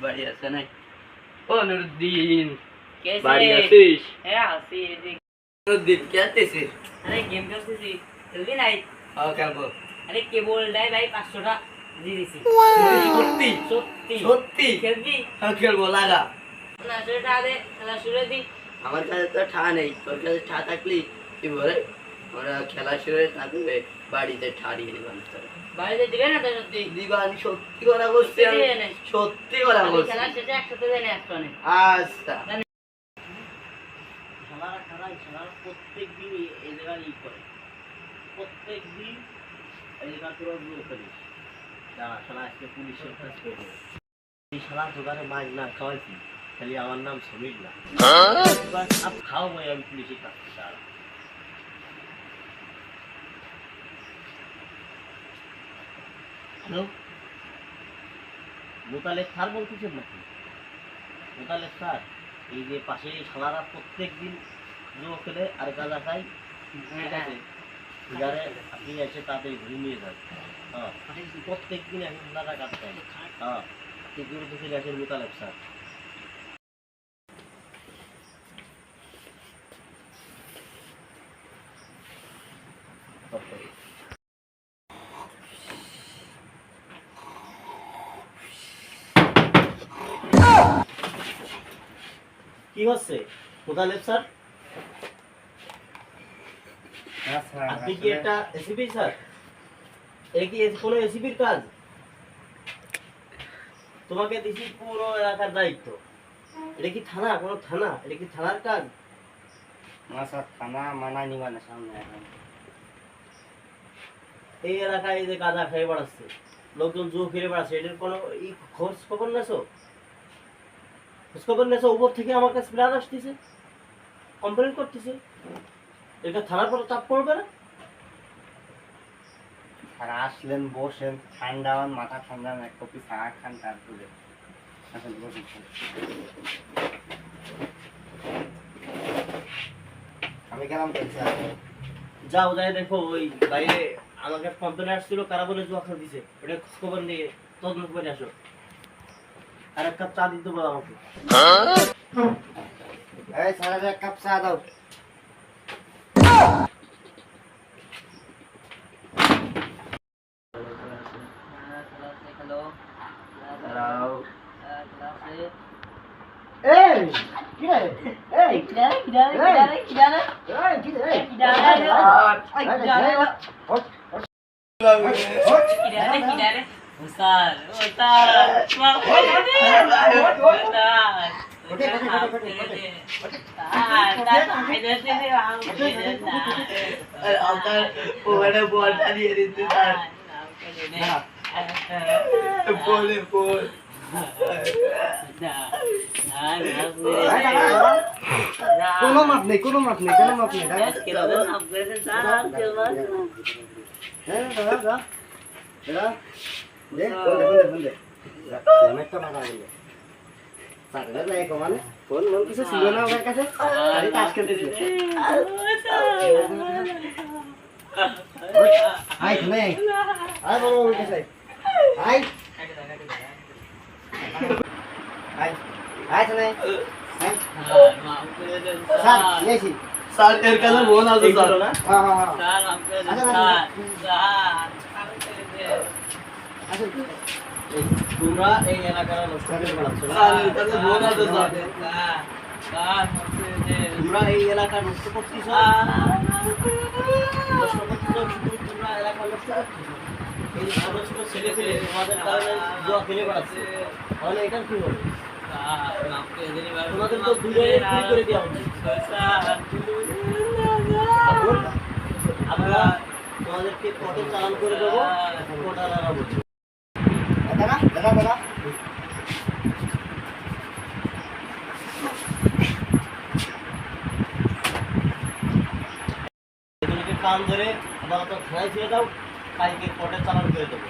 বাড়ি আছে নাই? ও নুরুদ্দিন, कैसे? বাড়ি আছিস? হ্যাঁ আছি। নুরুদ্দিন কি আছিস? আরে গেম খেলতেছি, খেলবি নাই? খেলবো। আরে কেবল দেয় ভাই 500 টাকা দিয়ে দিছি। সত্যি সত্যি সত্যি খেলবি? খেলবো, লাগা। না শুরু টাকা দে, খেলা শুরু দি। আমার কাছে তো ঠা নেই, তোর কাছে ঠা থাকলি কি বলে ওরা খেলা শুরু হয়ে থাকবে, বাড়িতে ঠাড়িয়ে দিবান। বাড়িতে দিবে না তো? সত্যি দিবান, সত্যি কথা বলছি, সত্যি কথা বলছি। খেলা শেষে একসাথে দেয় না একটা নেই। আচ্ছা খেলার প্রত্যেকদিন এই জায়গায় ই করে, প্রত্যেকদিন এই জায়গা তোরা করিস। দাঁড়া শালা আজকে পুলিশের কাজ করবো। এই শালা দোকানে মাছ না খাওয়াইছি, খালি আমার নাম সমীর না। আপ খাও ভাই, আমি পুলিশের কাজ করতে। হ্যালো, মোতালেব স্যার বলতেছেন নাকি? মোতালেব স্যার, এই যে পাশে শালারা প্রত্যেক দিন জুয়ো খেলে আর গাঁজা খাই, ঠিক আছে? যারে আপনি এসে তাদের ঘুরে নিয়ে যান। হ্যাঁ, প্রত্যেক দিন 1,000 টাকা কাটতে হবে। হ্যাঁ, সিকিউরিটি থেকে আসেন মোতালেব স্যার। কি হচ্ছে মোতালেব স্যার? আপনি কি একটা এসিপি স্যার? এটা কি কোনো এসিপির কাজ? তোমাকে দিছি পুরো এলাকার দায়িত্ব। এটা কি থানা? কোনো থানা? এটা কি থানার কাজ? না স্যার, থানা মানা নিবা না সামনে। এই এলাকায় এই যে গাঁজা খেয়ে বেড়াচ্ছে, লোকজন জুয়ো খেলে বেড়াচ্ছে, এটার কোনো খোঁজ খবর নেছো? খোঁজ খবর নেছো? উপর থেকে আমার কাছে প্ল্যান আসতেছে, কমপ্লেন করতেছে, এটা থানার পরে চাপ পড়বে না? আর আসলেন, বসেন, ঠান্ডা হন, মাথা ঠান্ডা, এক কপি চা খান, তারপরে আসেন বসুন। আমি গেলাম তো স্যার। যাও, যাই দেখো ওই বাইরে আমাকে কমপ্লেন আসছিল, কারা বলে জুয়া খেলা দিছে, ওটা খোঁজ খবর নিয়ে তদন্ত করে আসো। আর এক কাপ চা দিতে বলো আমাকে। এই স্যার, এক কাপ চা দাও। এই কি রে? এই কি রে? কি রে? কি রে? এই কি রে? কি রে? বলটা দিয়ে দিতে বলে বল। কোনো মাপ নেই, কোনো মাপ নেই, কোনো মাপ নেই। ফোন মন কিছু ছিল না ওর কাছে, তাস খেলতেছিল। আয় শুনে, আয় বলো ওর কাছে, আয় আয় আয় শুনে, আয় স্যার নিয়েছি স্যার, এর কাছে ফোন আছে স্যার। হ্যাঁ হ্যাঁ হ্যাঁ স্যার, তোমরা এই এলাকার নষ্ট করে বেড়াচ্ছো না? তোমরা এই এলাকা নষ্ট করতেছ, তোমরা এলাকা নষ্ট করতেছ। এই ছোট ছোট ছেলে ফেলে তোমাদের কারণে জুয়া খেলে বেড়াচ্ছে, তাহলে এটা কি হবে? তোমাদের তো দূরে করে দেওয়া উচিত। আমরা তোমাদেরকে কোর্টে চালান করে দেবো, কোর্টাররা বলছে। দাদা দাদা দাদা এগুলোকে কান ধরে আদালত থানায় ছেড়ে দাও, কালকে কোর্টে চালান করে দেবো।